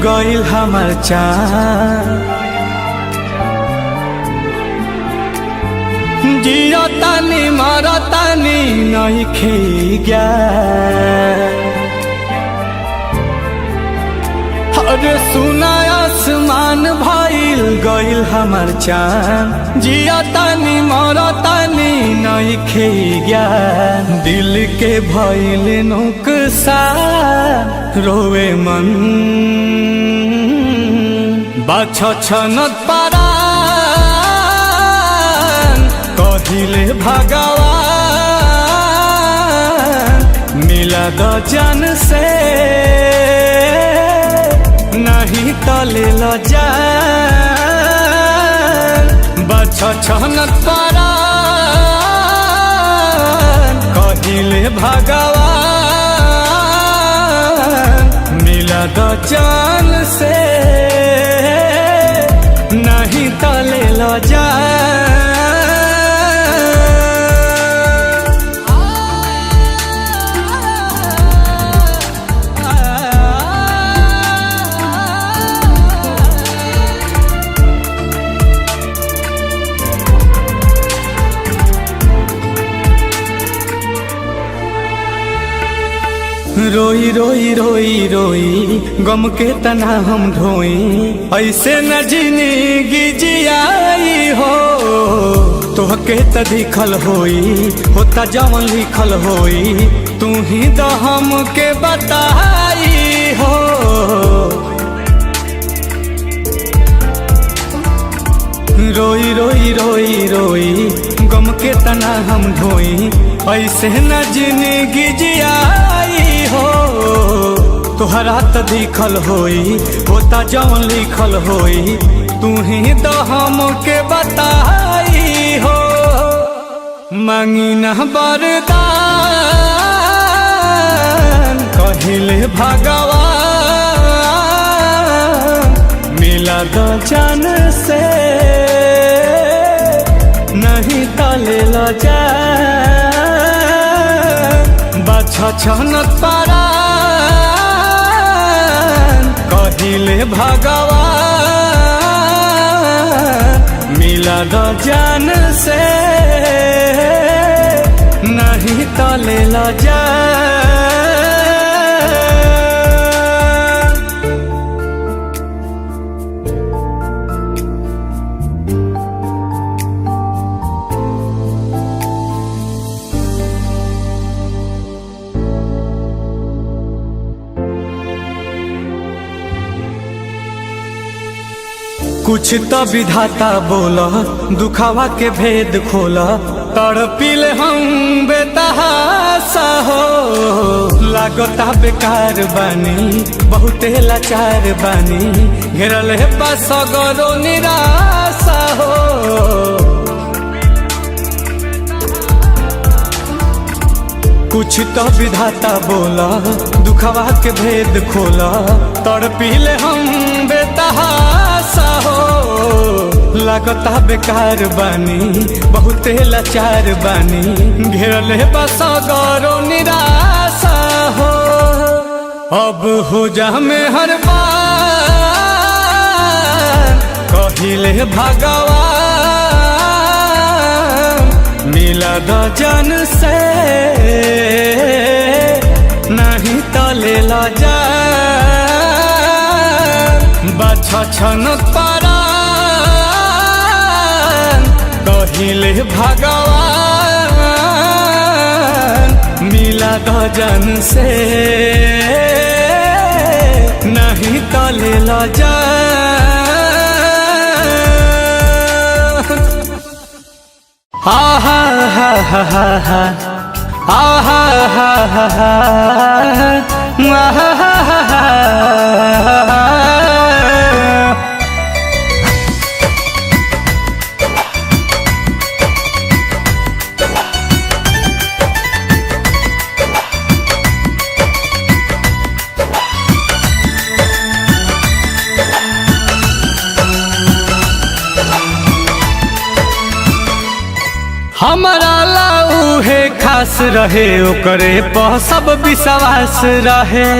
गइल हमर चाँद जियतानी मरतानी नइखे ज्ञान। अरे सुना आसमान भइल गइल हमर चाँद जियतानी मरतानी नइखे ज्ञान। दिल के भइल नुकसान रोवे मन बाछ छनत परान कहिले भगवान मिला द जान से नहीं तले ल जान। बाछ छनत परान कहिले भगवान मिला द जान से नहीं तले ल जान। रोई रोई रोई रोई गम के तना हम ढोई ऐसे न जिंदगी जियाई हो। तोहके त दिखल होई होता जवन लिखल होई तू ही द हमके बताई हो। रोई रोई रोई रोई गम के तना हम ढोई ऐसे न जिंदगी जियाई हो। तोहरा त दिखल होई होता जवन लिखल होई तू ही तो हमके बताई हो। मांगी न वरदान कहिले भगवान मिला द जान से नहीं तले ल जान। बाछ छनत परान कहिले भगवान मिला द जान से नहीं तले ल जान। कुछ तो विधाता बोला दुखावा के भेद खोला तड़पिले हम बेतहासा हो। लागता बेकार बानी बहुते लाचार बानी घेरल है बस गरो निराशा हो। कुछ तो विधाता बोला दुखावा के भेद खोला तड़पिले हम बेतहासा हो। लागता बेकार बानी बहुते लाचार बानी घेरल है बस गरो निराशा हो। अब हो जा में हर बार कहिले भगवान मिला द जान से नहीं तले ल जान। बाछ छनत परान कहिले भगवान मिला द जान से नहीं तले ल जान। हा हा हा हा हा हा हा हा हा हा। हमारा लाऊ है खास रहे ओकरे पर सब विश्वास रहे।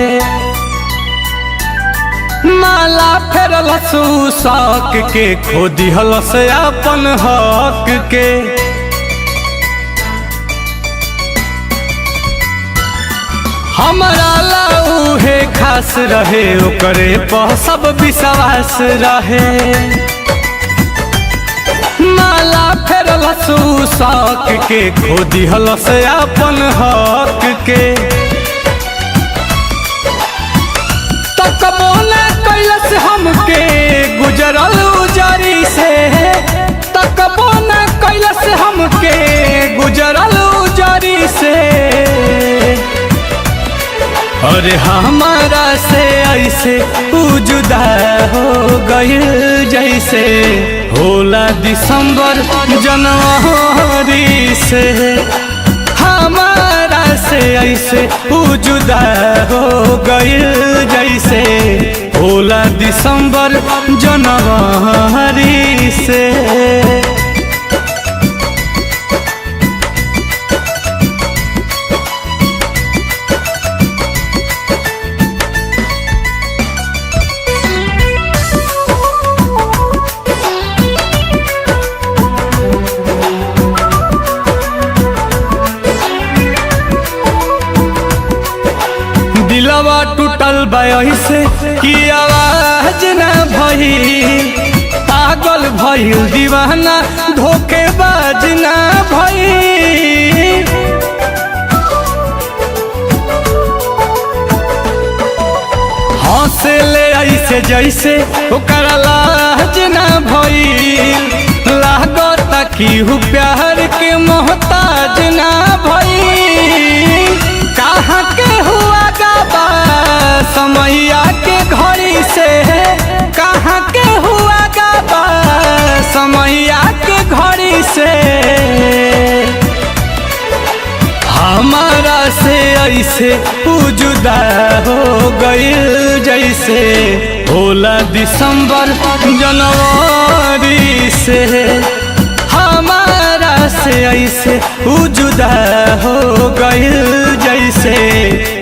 माला फेरलस शौक के खो दिहलस अपन हक के। हमरा ला उहे खास रहे ओकरे पर सब विश्वास रहे। माला फेरलस शौक के खो दिहलस अपन हक के। तकबो न कैलस हमके गुजरल उजरी से, तकबो न कैलस हमके गुजरल उजरी से। अरे हमारा से ऐसे जुदा हो गइल जैसे होला दिसंबर जनवरी से। हमारा से ऐसे जुदा हो गइल जैसे होला दिसंबर जनवरी से। दिलवा टूटल से कि आवाज न भई, पागल भइल दीवाना धोखेबाज न भई। हंसे ले ऐसे जैसे ओकर लाज न भई, लागता कि हूँ प्यार के मोहताज न भई। कहाँ के हुआ गाबा समैया के घड़ी से, कहाँ के हुआ गाबा समैया के घड़ी से। हमारा से ऐसे जुदा हो गइल जैसे होला दिसंबर जनवरी से। हमारा से ऐसे जुदा हो गइल जैसे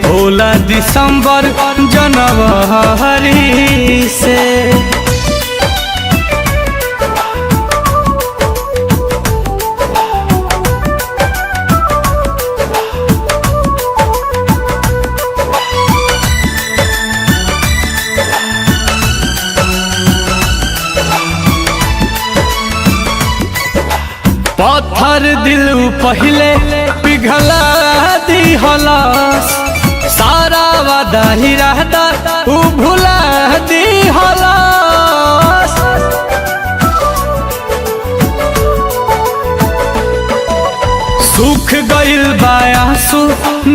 होला दिसंबर जनवरी से। पत्थर दिल पहले पिघला दिहलस, सारा वादा ही रहता उ भुला दिहलस। सूख गइल बा आंसू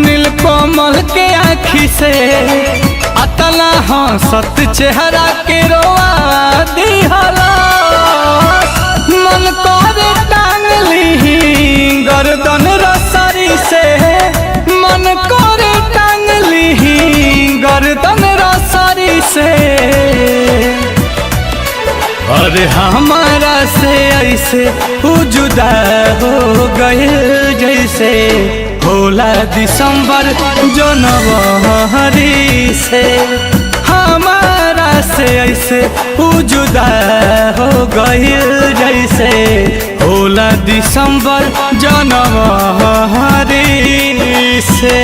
नीलकमल के आँखी से, अतना हंसत चेहरा के रोआ दिहलस। मन करे टांग ली गर्दन रसरी से, मन करे टांग ली गर्दन रसरी से। अरे हमारा से ऐसे जुदा हो गइल जैसे होला दिसंबर जनवरी से। हमारा से ऐसे जुदा हो गइल जैसे होला दिसंबर जनवरी से।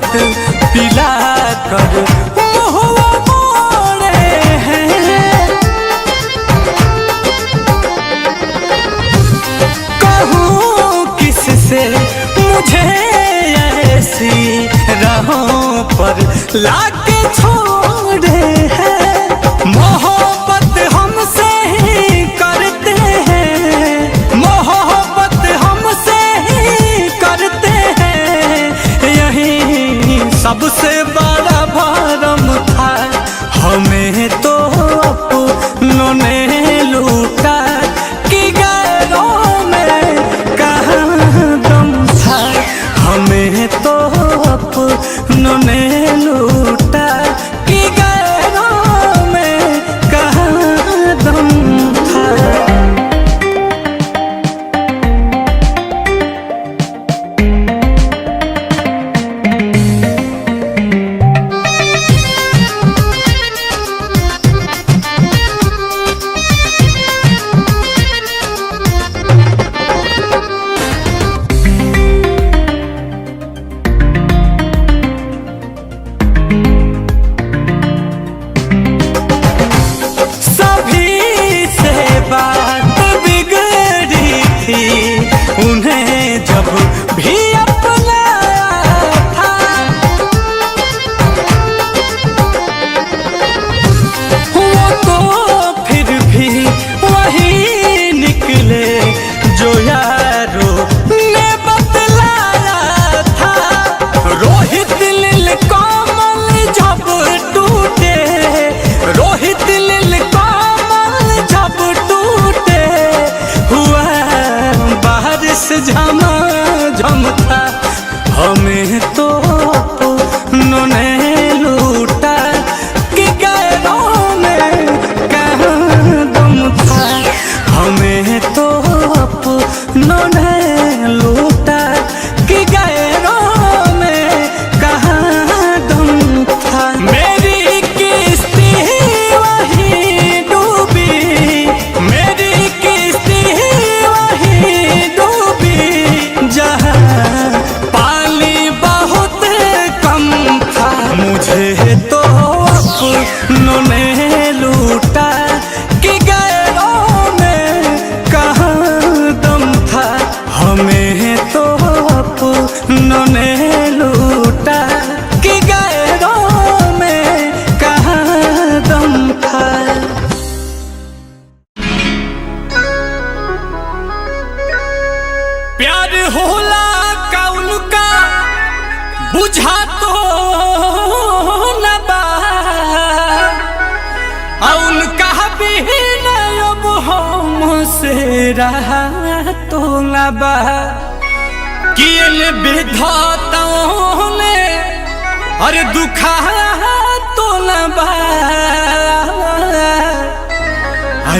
हाथ पिला कर महुआ मोड़े हैं। कहूँ किससे मुझे ऐसी राहों पर लाके छोड़े हैं। मोहब्बत हमसे ही करते हैं, मोहब्बत हमसे ही करते हैं। यही सबसे बड़ा भरम था, हमें तो अपनों ने लूटा कि गैरों में कहाँ दम था। हमें तो अपनों ने लूटा कि गैरों में कहाँ दम था। उन्हें जब भी अपनाया था, वो तो फिर भी वही निकले जो यारों ने बतलाया था। रोहित लील कमल जब टूटे, रोहित लील कमल जब टूटे, हुआ बारिश झमाझम था। हमें तो अपनों ने लूटा कि गैरों में कहाँ दम था। हमें तो अपनों ने लूटा कि गैरों में कहाँ दम था। मेरी किस्ती वही डूबी, मेरी किस्ती वही डूबी, जहाँ पानी बहुत कम था। मुझे तो अपनों ने लूटा कि गैरों में कहाँ दम था। हमें तो अपनों ने लूटा कि गैरों में कहाँ दम था। प्यार होला का उनका बुझा तो न बा, उनका भी अब हमसे रहा तो न बा। कि इन विधाताओं ने अरे दुखा तो न बा,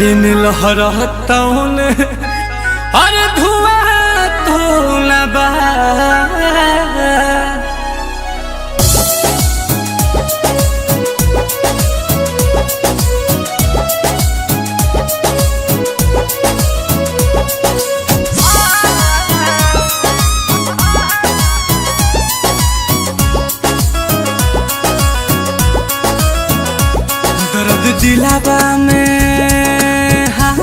इन लहराताओं ने अरे धुआं तो न बा। दर्द दिलावा में, हाँ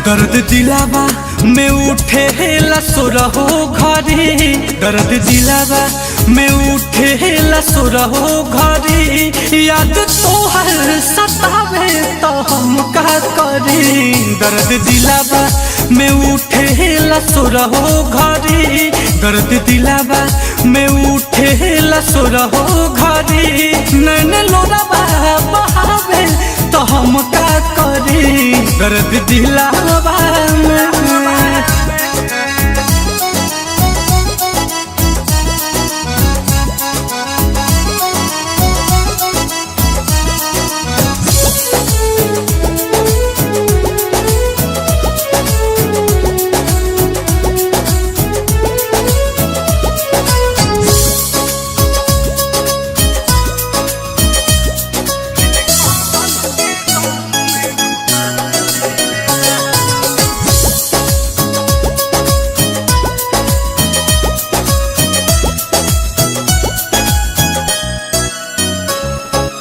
दर्द दिलावा में उठे लसुरहो घरी। दर्द दिलावा में उठे लसुरहो घरी। याद तोहर सतावे तो हम का करी। दर्द दिलावा में उठे लसुरहो घरी। दर्द दिलावा में उठे लसुरहो घरी। नैन लोरावा बहावे तो हम का करी। दर्द दिलावा में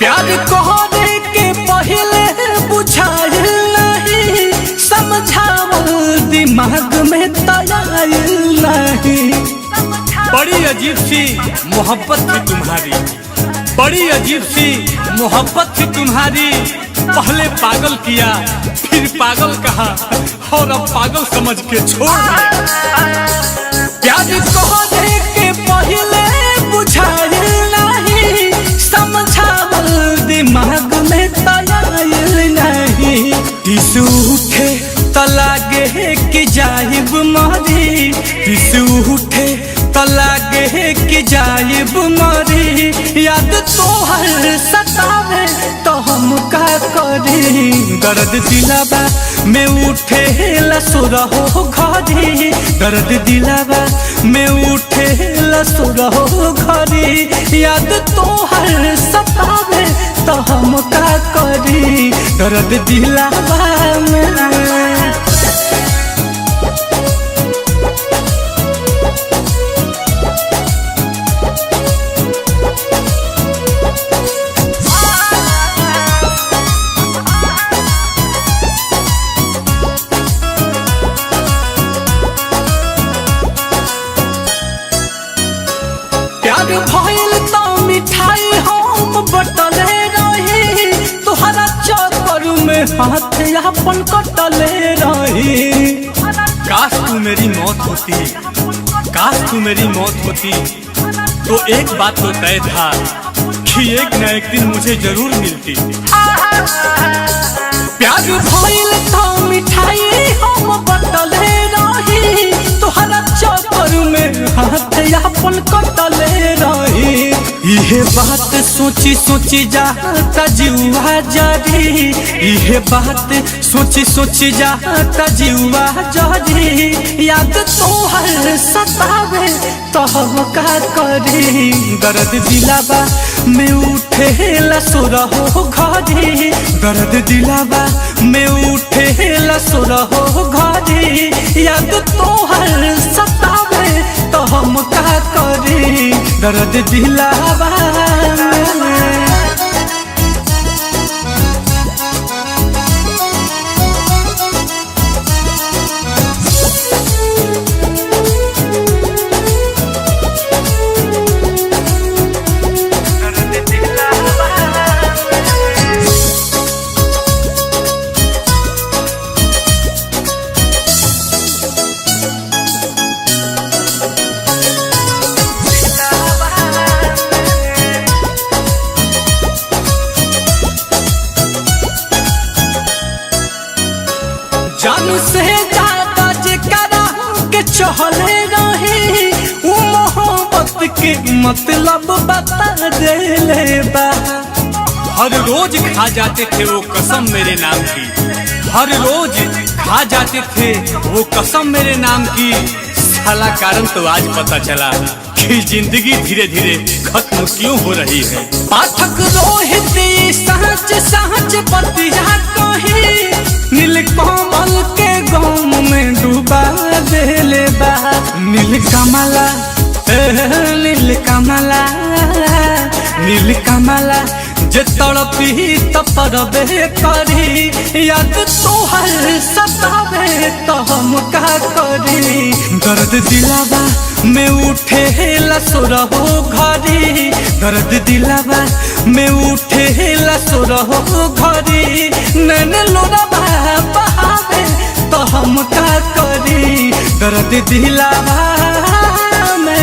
प्यार कहने के पहले बुझाइल नहीं, समझावल दिमाग में तयाइल नहीं। बड़ी अजीब सी मोहब्बत थी तुम्हारी, बड़ी अजीब सी मोहब्बत थी तुम्हारी। पहले पागल किया फिर पागल कहा और अब पागल समझ के छोड़ दिया। प्यार कहने के पहले बुझाइल नहीं, समझावल दिमाग में तयाइल नहीं। टिसू उठे त लागे कि जाइब मरी, टिसू उठे त लागे कि जाइब मरी। याद तोहर सतावे तो हम का करी, दर्द दिलावा में उठे लसुरहो घरी, दर्द दिलावा में उठे लसुरहो घरी। याद तोहर सतावे तो हम का करी, दर्द दिलावा में। भइल तो मिठाई हम बटले रही, तुहरा चक्कर में हाथ अपन कटले रही। काश तू मेरी मौत होती, काश तू मेरी मौत होती, तो एक बात तो तय था कि एक न एक दिन मुझे जरूर मिलती। प्यार भइल तो मिठाई हम बटले रही, तुहरा चक्कर में हाथ अपन कटले रही। इहे बात सोची सोची जाता जीवा जरी, इहे बात सोची सोची जाता जीवा जरी। याद तोहर सतावे तो हम का करी, दर्द दिलावा में उठे लसुरहो घरी, दर्द दिलावा में उठे लसुरहो घरी। याद तोहर सतावे तो हम का करी, दर्द दिलावा में। जानू से ज्यादा जेकरा के चहले रही, वो मोहब्बत के मतलब बता देले बा। हर रोज खा जाते थे वो कसम मेरे नाम की, हर रोज खा जाते थे वो कसम मेरे नाम की। साला कारण तो आज पता चला कि जिंदगी धीरे धीरे खत्म क्यों हो रही है। पाठक रोहित सहज सहज बतिया कही, नीलकमल के गम में डूबा देले बा। नीलकमला नीलकमला नीलकमला जे तड़पी तड़पे करी। याद तोहर सतावे तो हम का करी, दर्द दिलावा में उठे लसुरहो घरी, दर्द दिलावा में उठे लसुरहो घरी। नैन लोरावा बहावे तो हम का करी, दर्द दिलावा में।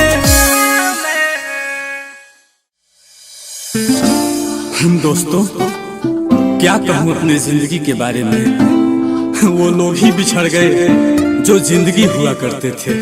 दोस्तों क्या कहूँ अपने जिंदगी के बारे में, वो लोग ही बिछड़ गए जो जिंदगी हुआ करते थे।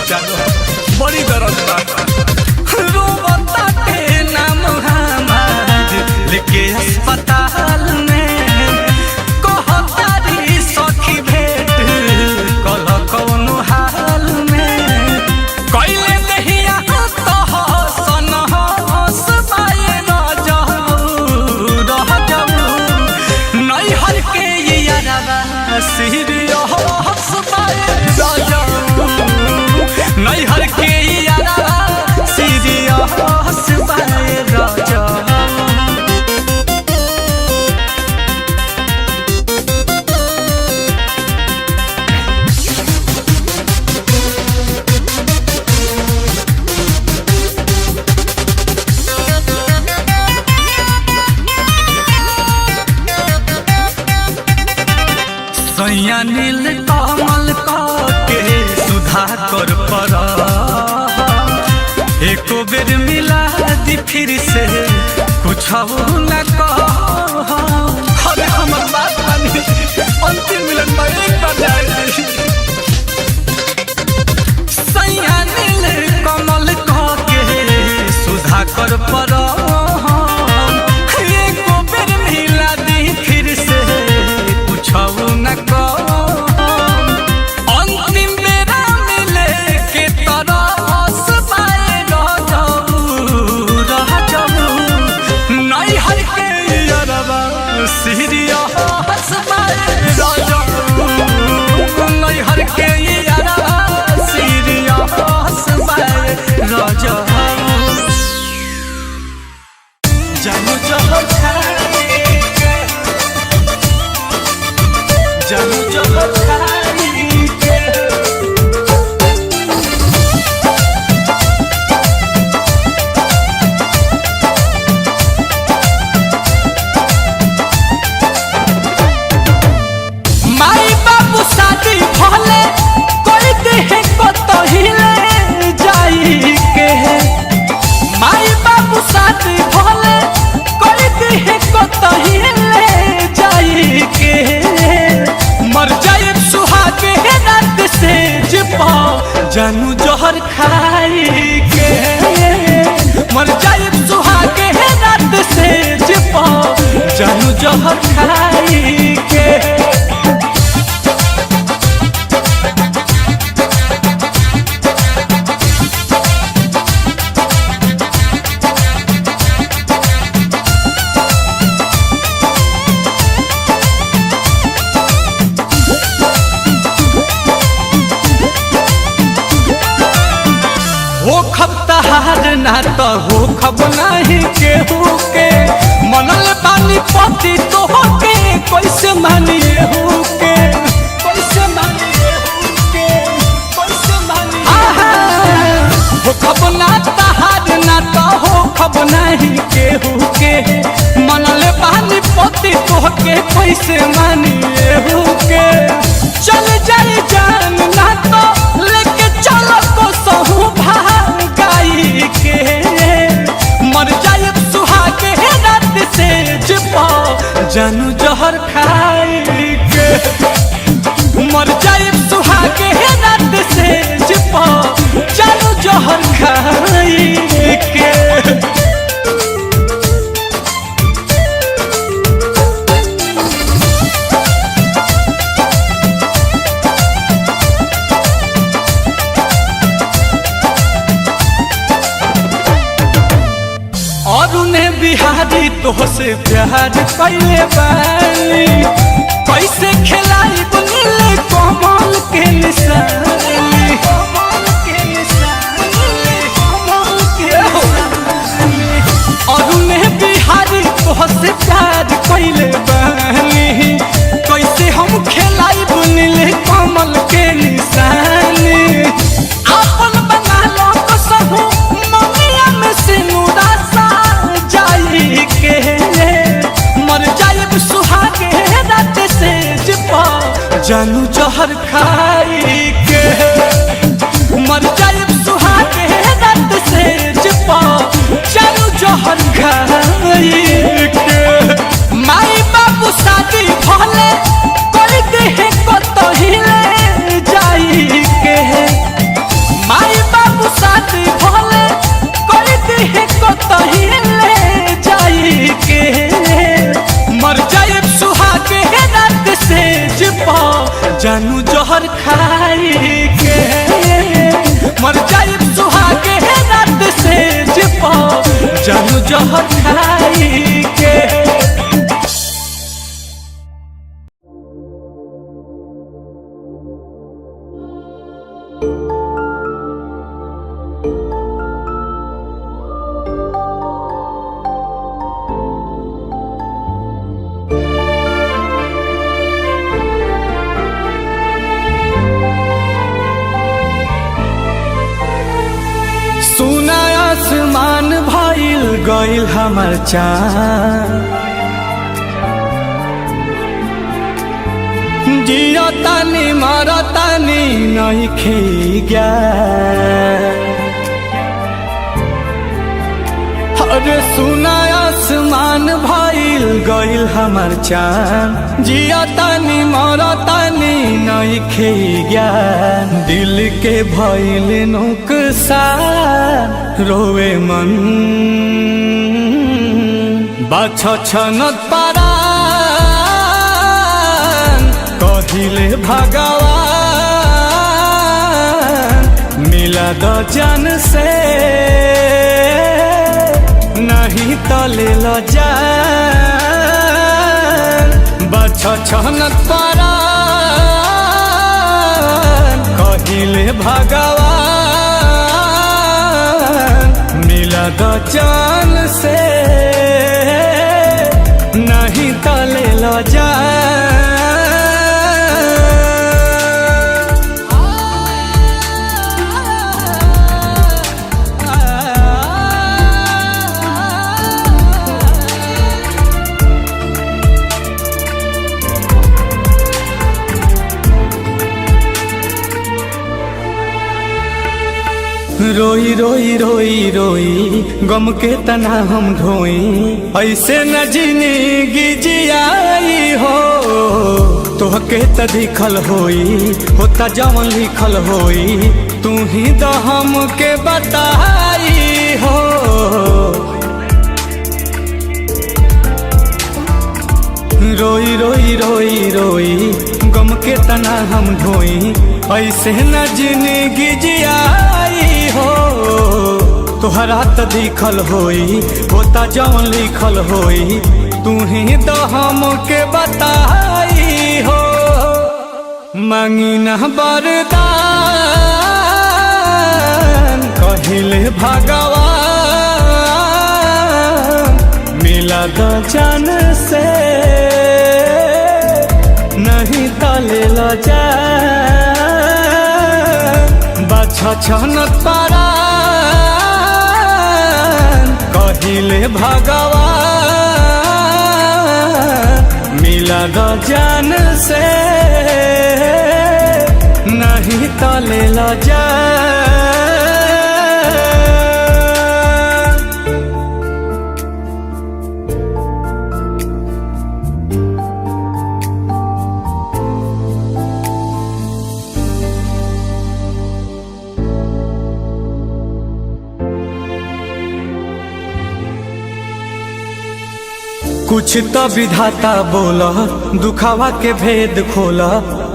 बचा लो बड़ी दर्द बा रोवता के नाम हमार लेके अस्पताल में कहतारी सखी भेंट कल कौनो हाल में कैले दहिया तो सन हसबाए रह जाऊ नहीं हर के यारवा सीरियस बाए रह जाऊ नहीं हर के यारवा सीरियस बाए रह जाऊ सैया नील कमल के सुधा कर पर एको बेर मिला दी फिर से कुछ न कह अरे हमर बात मानी अंतिम मिलन में एक बार जाए सैया नील कमल के सुधा कर पर एको बेर मिला दी फिर से कुछ न अंतिम बेरा मिले के तरस बाए रह जाऊ नहीं हर के यारवा सीरियस बाए रह जाऊ नहीं हर के यारवा सीरियस बाए रह जाऊ जानू जहाँ जानू जहाँ माई बाबू शादी भले कोई देहे को तो हिले जाई के माई बाबू शादी भले कोई देहे को तो हिले जाई के मर जाए सुहागे रात से जिपा जानू जहर खाई के मर जाए सुहागे रात से जिपा जानू जहर खाई के हो खब तहार ना तो हो खब नहीं केहू के मनल पानी पति तो के कैसे मानिए हो के कैसे मानिए हो के कैसे मानिए हो खब ना तहार ना तो हो खब नहीं केहू के मनल पानी पति तो के कैसे मानिए हो के चल जाए जान ना तो लेके चलो को सहू के मर जाए सुहागे रात से जिपा जानू जहर खाई के मर जाए सुहागे रात से जिपा जानू जहर खाई के बिहारी तोहसे प्यार कैले बानी कैसे खिलाई बुनीले कमल के निशानी अरुणे बिहारी तोहसे प्यार कैले बानी कैसे हम खिलाई बुनीले कमल के निशानी अपन बना लो कसहु ममिया में से मुरासा के मर जाए सुहागे रात से जिपा जानू जहर खाई के मर जाए सुहागे रात से जिपा जानू जहर खाई के माई बाबू शादी भले कोई देहे को तो हिले जाई के जानू जहर खाई के मर जाए सुहागे रात से जिपा जानू जहर खाई के। सुना आसमान भइल गइल हमर चाँद जिया तानी मारा तानी नहीं खे गया। अरे सुना आसमान भइल गइल हमर चाँद जिया तानी मारा तानी नहीं खे गया। दिल के भइल नुकसान रोवे मन बाछ छनत पारा कहिले भगवान मिला द जान से नहीं तले ल जान बाछ छनत पारा कहिले भगवान मिला द जान से नहीं तले ल जान। रोई रोई रोई रोई गम के तना हम ढोई ऐसे न जिंदगी जियाई हो। तोहके त दिखल होई होता जवन लिखल होई तू ही तो हमके बताई हो। रोई रोई रोई रोई गम के तना हम ढोई ऐसे न जिंदगी जियाई हो। तोहरा त दिखल होई होता जवन लिखल होई तू ही तो हमके बताई हो। मांगी न वरदान कहिले भगवान मिला द जान से नहीं तले ल जान बाछ छनत पारा कहिले भगवान मिला द जान से नहीं तले ल जान। कुछ तो विधाता बोला दुखावा के भेद खोला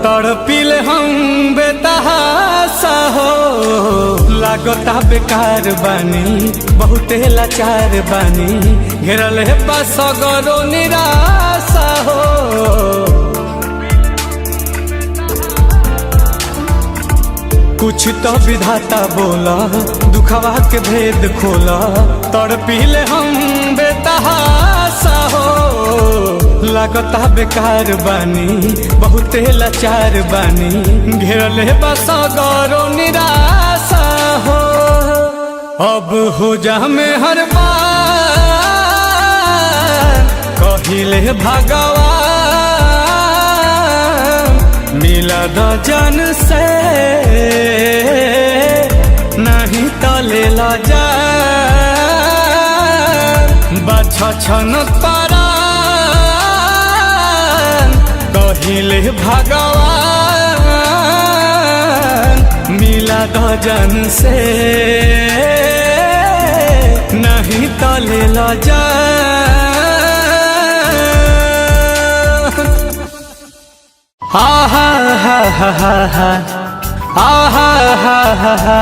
तड़पिल हम बेतहासा हो। लागता बेकार बानी बहुते लाचार बानी घेरल है बस गरो निराशा हो। कुछ तो विधाता बोला दुखावा के भेद खोला तड़पिल हम बेतहासा हो। लागता बेकार बानी बहुते लाचार बानी घेरल है बस गौरव निराशा हो। अब हो जा में हर बार कहिले भगवान मिला द जान से नहीं तले ल जान बाछ छनत पारा कहिले भगवान मिला द जान से नहीं तले ल जान। हा हा हा हा हा आहा हा हा हा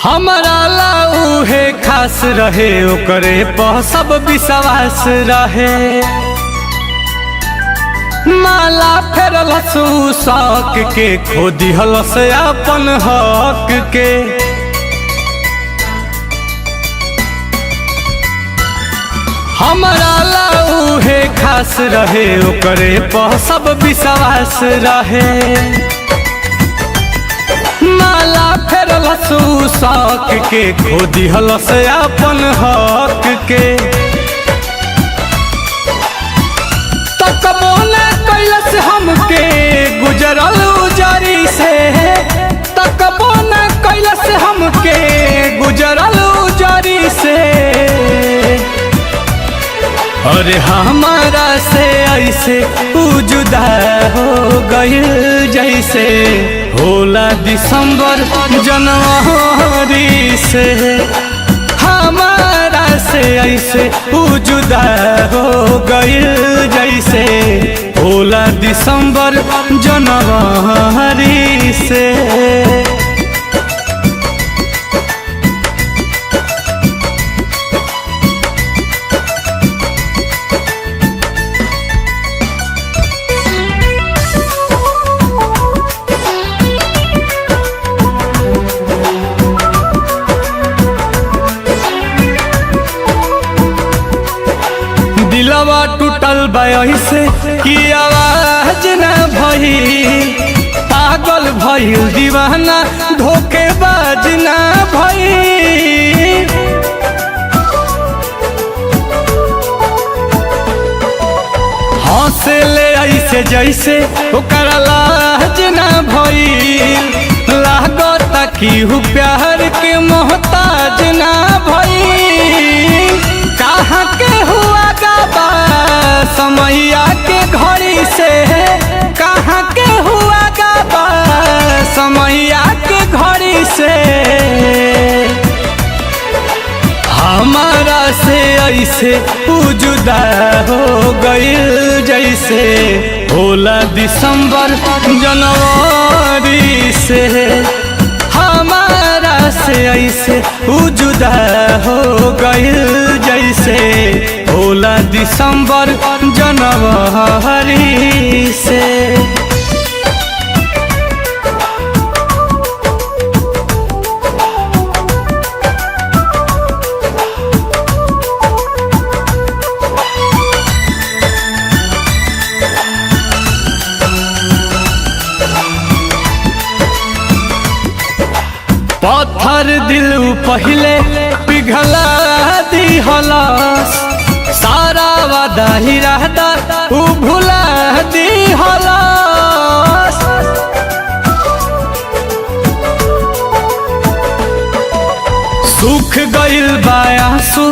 हमारा लाऊ है खास रहे ओकरे पर सब विश्वास रहे माला फेरल शौक के खो दिहल से अपन हक के हमारा लाऊ है खास रहे ओकरे पर सब विश्वास रहे माला फेरल शौक के खो दिहल से अपन हक के तकबो न कैलस हमके गुजरल उजरी से तकबो न कैलस हमके गुजरल उजरी से अरे हमारा से ऐसे जुदा हो गइल जैसे होला दिसंबर जनवरी से हमारा से ऐसे जुदा हो गइल जैसे होला दिसंबर जनवरी से दिलवा टूटल से कि आवाज न भई पागल भइल दीवाना धोखेबाज न भई हंसे ले ऐसे जैसे ओकर लाज न भइल लागता कि प्यार के मोहताज न भइल कहाँ के हुआ गाबा समैया के घड़ी से कहाँ के हुआ गाबा समैया के घड़ी से हमारा से ऐसे जुदा हो गइल जैसे होला दिसंबर जनवरी से हमारा से ऐसे जुदा हो गइल जैसे होला दिसंबर जनवरी से पत्थर दिल पहले पिघला दिहलस सारा वादा ही रहता उ भुला दिहलस सूख गइल बा आंसू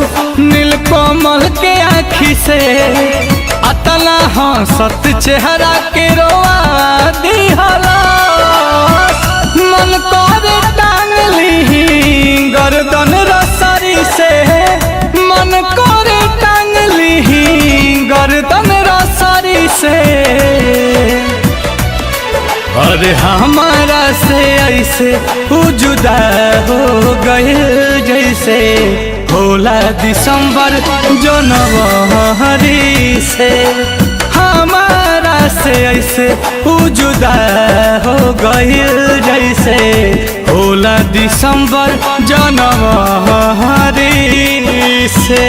नीलकमल के आँखी से अतना हंसत चेहरा के रोआ दिहलस मन करे गर्दन रसरी से मन करे टांगली गर्दन रसरी से अरे हमारा से ऐसे जुदा हो गए जैसे होला दिसंबर जनवरी से हमारा से ऐसे जुदा हो गइल जैसे होला दिसंबर जनवरी से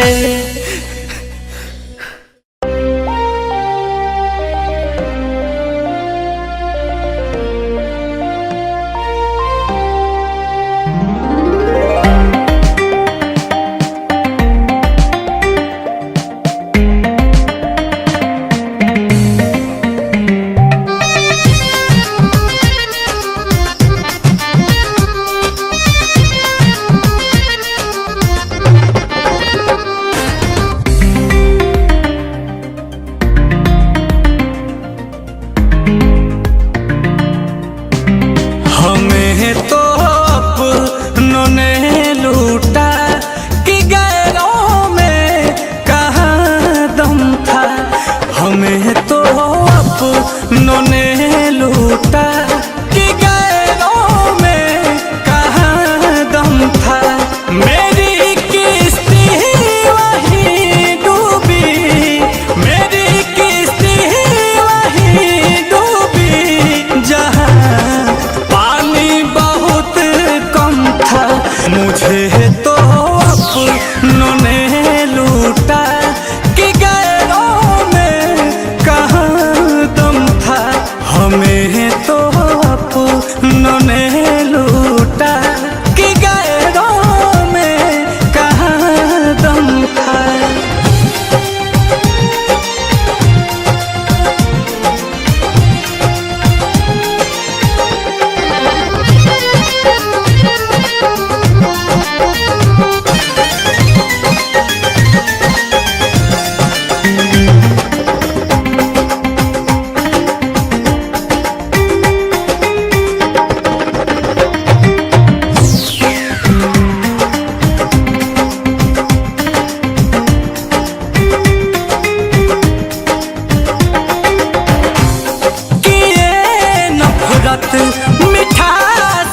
शरबत मीठा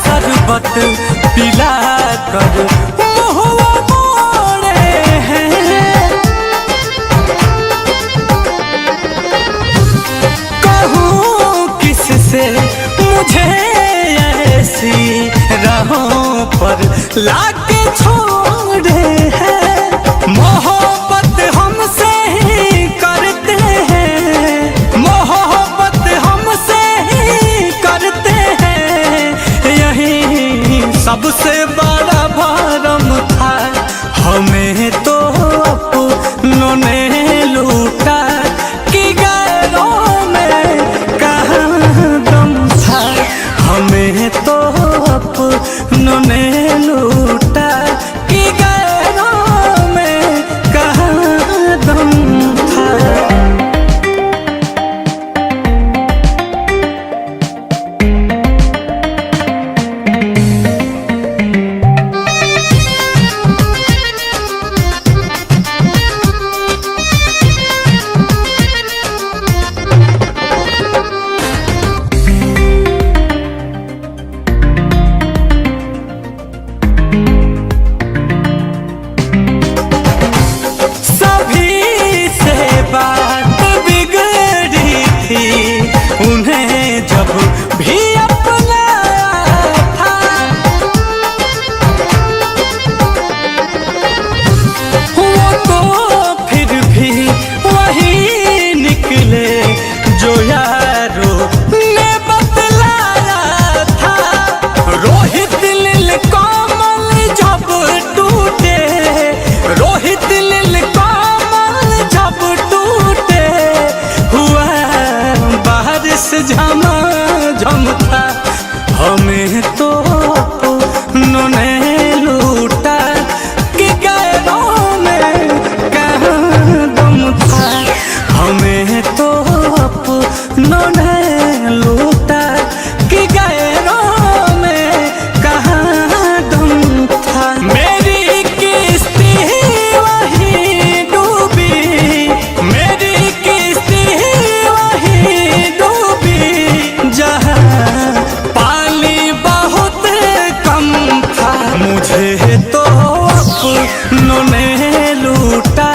शरबत पिला कर मुहवा मोड़े हैं। कहूँ किससे मुझे ऐसी राहों पर लाके छोड़े हैं। मोहब्बत हमसे ही करते हैं, मोहब्बत हमसे ही करते हैं। यही सबसे बड़ा भरम था, हमें तो अपनों ने लूटा कि गैरों में कहाँ दम था। हमें तो अपनों ने लूटा कि गैरों में कहाँ दम था। बात बिगड़ी थी उन्हें जब भी अपनाया था। वो तो फिर भी वही निकले जो यारों ने बतलाया था। रोहित लील कोमल जब टूटे, रोहित लील कोमल जब टूटे, हुआ बारिश झमाझम था। हमें तो अपनों ने लूटा कि गैरों में कहाँ दम था। हमें तो अपनों ने लूटा कि गैरों में कहाँ दम था। मेरी किस्ती वही डूबी, मेरी किस्ती वही डूबी जहाँ पानी बहुत कम था। मुझे तो अपनों ने लूटा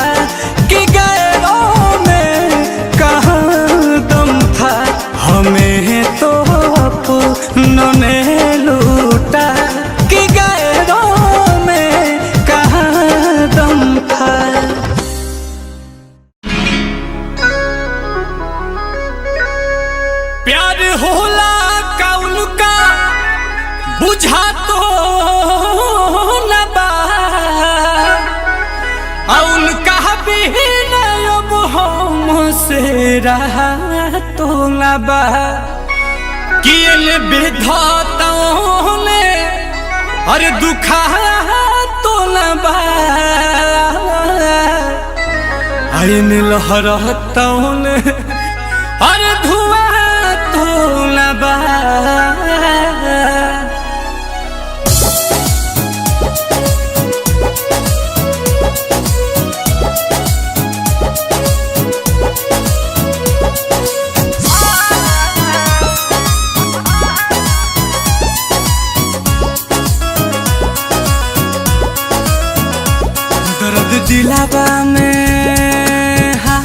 कि गैरों में कहाँ दम था। हमें तो अपनों ने लूटा कि गैरों में कहाँ दम था। प्यार होला कौन का बुझा तो न बा, उनका भी अब हमसे रहा तो न बा। कियल विधाताओं ने अरे दुखा तो न बा। आइन लहराताओं ने अरे धुआं तो न बा। दर्द दिलावा में, हाँ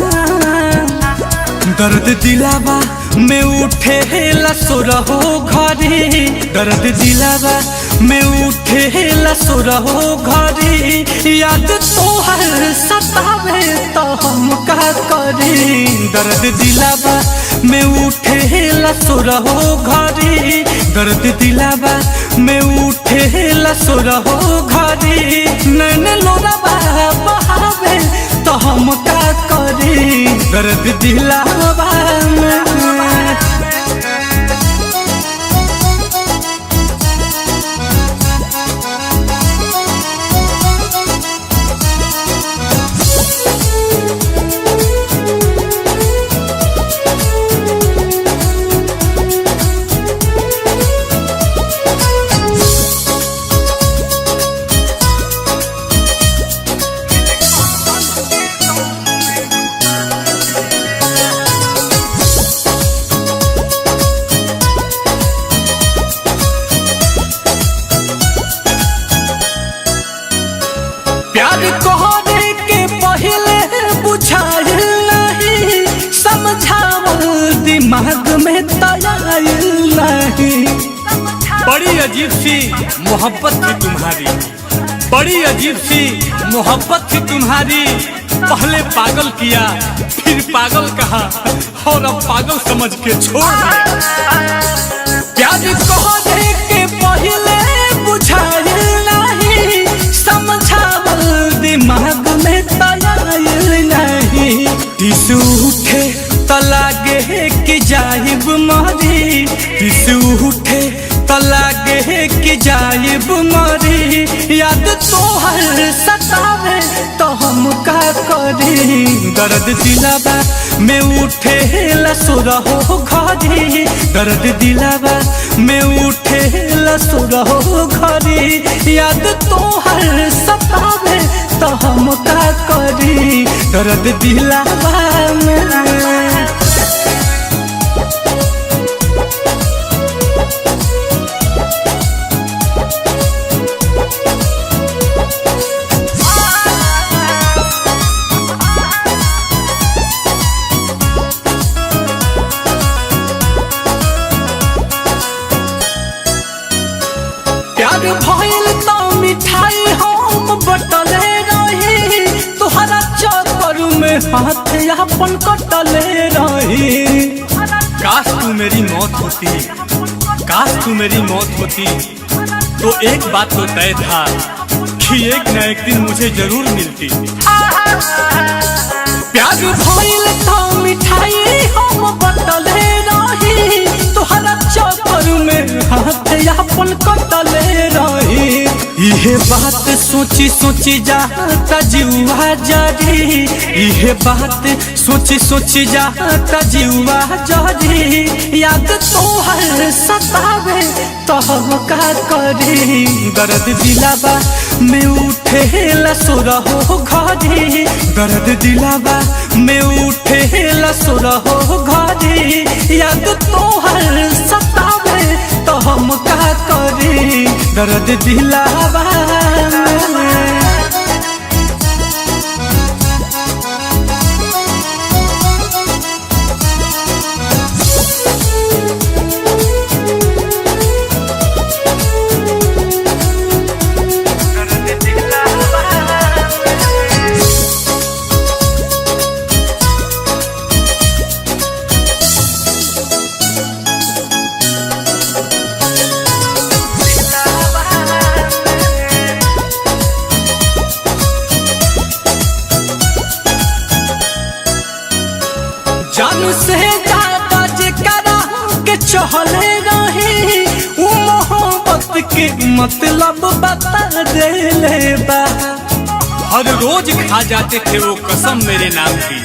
दर्द दिलावा में उठे लसुरहो घरी। दर्द दिलावा में उठे लसुरहो घरी। याद तोहर सतावे तो हम का करी। दर्द दिलावा में उठे लसुरहो घरी। दर्द दिलावा में उठे लसुरहो घरी। नैन लोरावा बहावे तो हम का करी। दर्द दिलावा में दिमाग में तयाइल नहीं। बड़ी अजीब सी मोहब्बत थी तुम्हारी, बड़ी अजीब सी मोहब्बत थी तुम्हारी। पहले पागल किया फिर पागल कहा और अब पागल समझ के छोड़ दिया। प्यार कहने के पहले बुझाइल नहीं, समझावल दिमाग में तयाइल नहीं। टिसू उठे त लागे कि जाइब मरी, टिसू उठे त लागे कि जाइब मरी। याद तोहर सतावे तो हम का करी, दर्द दिलावा में उठे लसुरहो घरी, दर्द दिलावा में उठे लसुरहो घरी। याद तोहर सतावे तो हम का करी, दर्द दिलावा में। प्यार भइल तो मिठाई हम बटले रही, तुहरा चक्कर में हाथ अपन कटले रही। काश तू मेरी मौत होती, काश तू मेरी मौत होती, तो एक बात तो तय था कि एक न एक दिन मुझे जरूर मिलती। प्यार भइल तो मिठाई हम बटले रही, तुहरा चक्कर में हाथ अपन कटले रही। इहे बात सोची सोची जाता जीवा जरी, इहे बात सोची सोची जाता जीवा जरी। याद तोहर सतावे तो हम का करी, दर्द दिलावा में उठे लसुरहो घरी, दर्द दिलावा में उठे लसुरहो घरी। याद तोहर सतावे तो हम का करी, दर्द दिलावा में। जान से ज्यादा जेकरा के चहले रही, वो मोहब्बत के मतलब बता देले बा। हर रोज खा जाते थे वो कसम मेरे नाम की,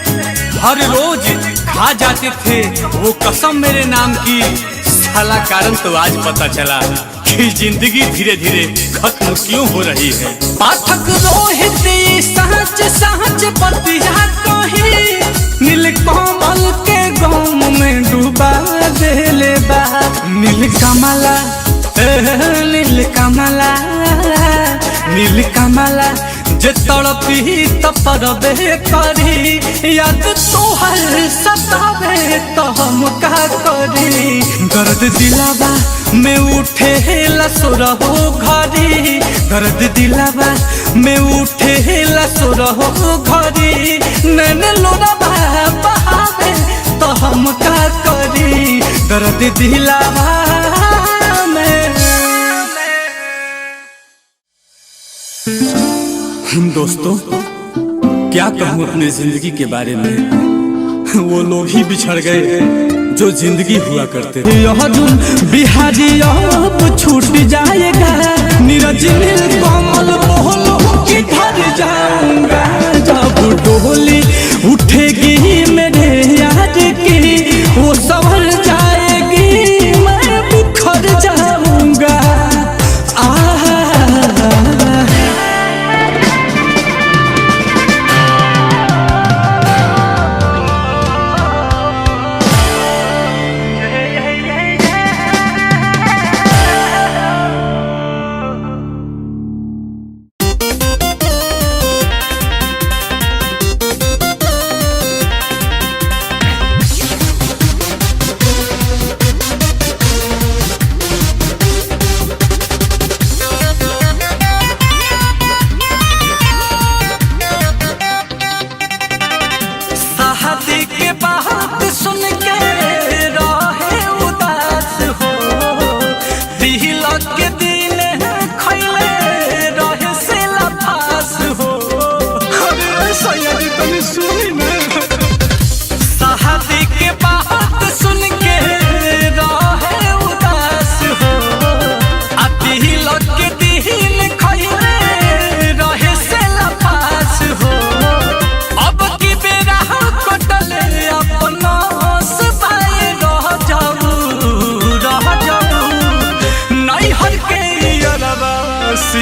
हर रोज खा जाते थे वो कसम मेरे नाम की। साला कारण तो आज पता चला कि जिंदगी धीरे धीरे खत्म क्यों हो रही है। पाठक रोहित सहज सहज बतिया कही, नीलकमल के गम में डूबा देले बा। नीलकमला नीलकमला नीलकमला जे तड़पी तपरबे करी। याद तोहर सतावे तो हम का करी, दर्द दिलावा में उठे लसुरहो घरी, दर्द दिलावा में उठे लसुरहो घरी। नैन लोरावा बहावे तो हम का करी, दर्द दिलावा में। दोस्तों क्या कहूँ अपने जिंदगी के बारे में, वो लोग ही बिछड़ गए जो जिंदगी हुआ करते थे। यह जुन बिहारी अब छूट जाएगा, नीरज नीलकमल बोलो किधर जाऊंगा। जब डोली उठेगी मेरे याद की, वो संभल जाएगी मैं बिखर जाऊंगा।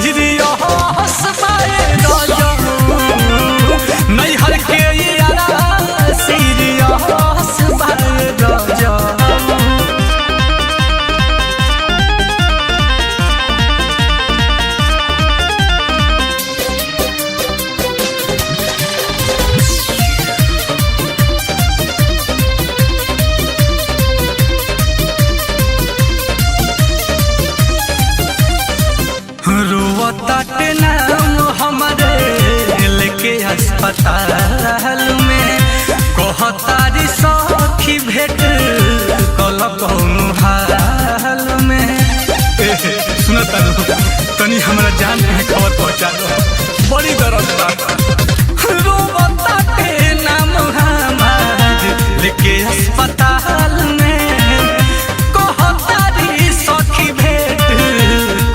सीरियस बाए रजऊ नैहर के यारा सीरियस बाए रजऊ रोवताटे नाम हमारे लेके अस्पताल में कहतारी सखी भेट कल कौनो हाल में। सुनता तनी हमरा जान के खबर पहुंचा दो बड़ी दर्द बा। रोवताटे नाम हमारे लेके अस्पताल में कहतारी सखी भेट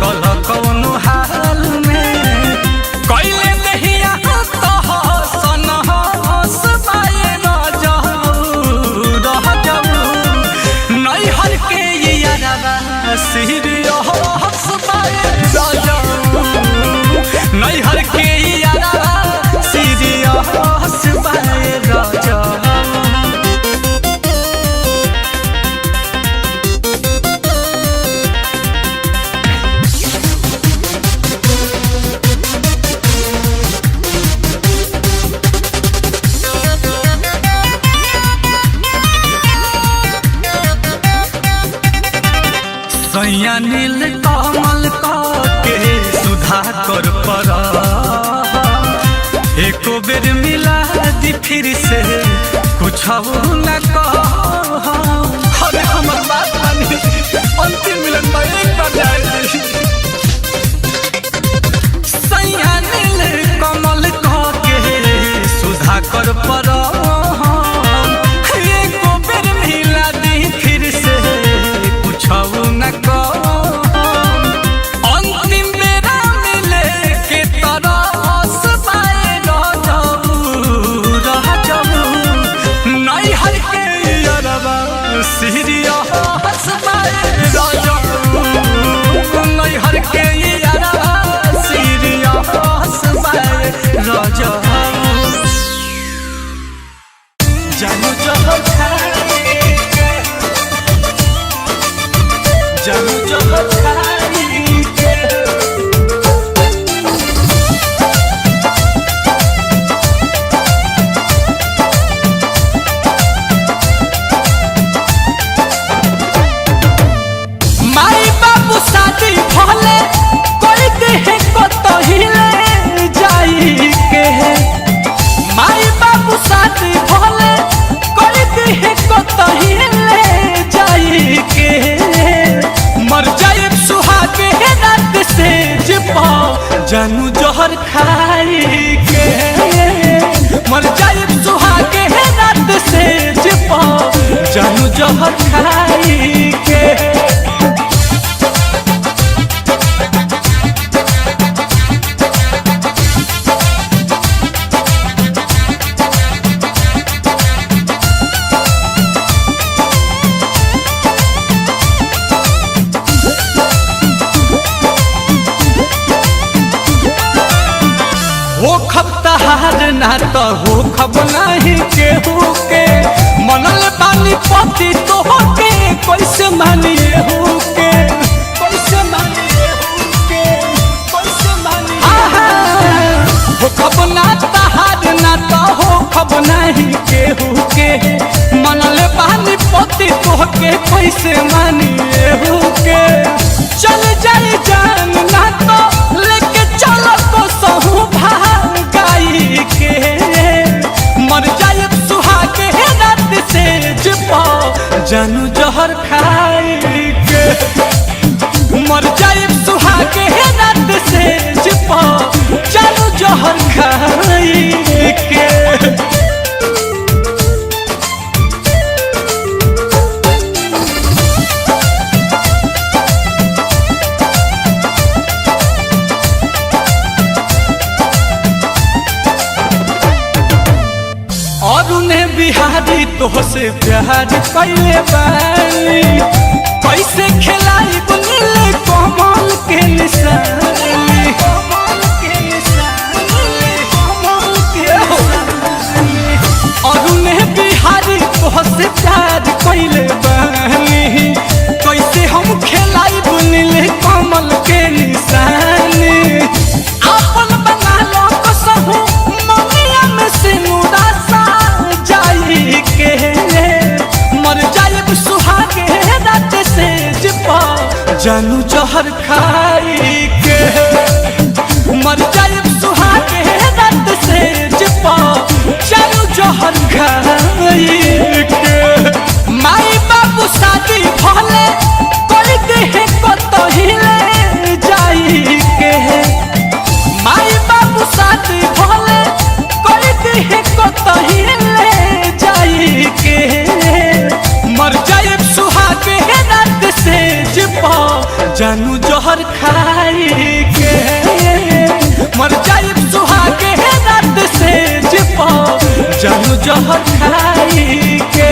कल कौनो हाल में कैले दहिया तो सन हस बाए रजऊ नैहर के यारा सीरियस बाए रजऊ नैहर के यारा सीरियस बाए रजऊ सैया नील कमल के सुधा कर पर एको बेर मिला दी फिर से कुछ न कह। अरे हमर बात मानी अंतिम मिलन में एक बार जाए। सैया नील कमल के सुधा कर पर एको बेर मिला दी फिर से कुछ न अंतिम बेरा मिले के तरस बाए रजऊ नैहर के यारा सीरियस बाए रजऊ नैहर के यारा सीरियस बाए रजऊ जानू जहर खाए जानू जहर खाए माई बाबू शादी भले कोई देह को तो हिले जाई के माई बाबू शादी भले कोई देह को तो हिले जाई के मर जाए सुहाग रात से पाओ जानू जहर खाई के मर जाए सुहाग रात से पाओ जानू जहर खाई के हो खब तहार ना तो हो खब नहीं केहू के मनल पानी पति तो के कैसे मानिए हो के कैसे मानिए हो के कैसे मानिए हो खब ना तहार ना तो हो खब नहीं केहू के मनल पानी पति तो के कैसे मानिए हो के चल जाए जान ना तो लेके चलो तो सहू भाई के मर जाए सुहाग रात से जानू जहर खाई के मर जाए सुहाग रात से जानू जहर खाई के बिहारी तोहसे प्यार कैले बानी कैसे खिलाई बुनिले कमल के निशानी जानू जहर खाई के मर जाए सुहागे रात से जपा जानू जहर खाई के माई बाबू शादी भले कोई देह को तो हिले जाई के माई बाबू शादी भले कोई देह को तो हिले जाई के मर जाए सुहागे रात से जपा जानू जहर खाई के मर जाए सुहागे रात से जपा जानू जहर खाई के।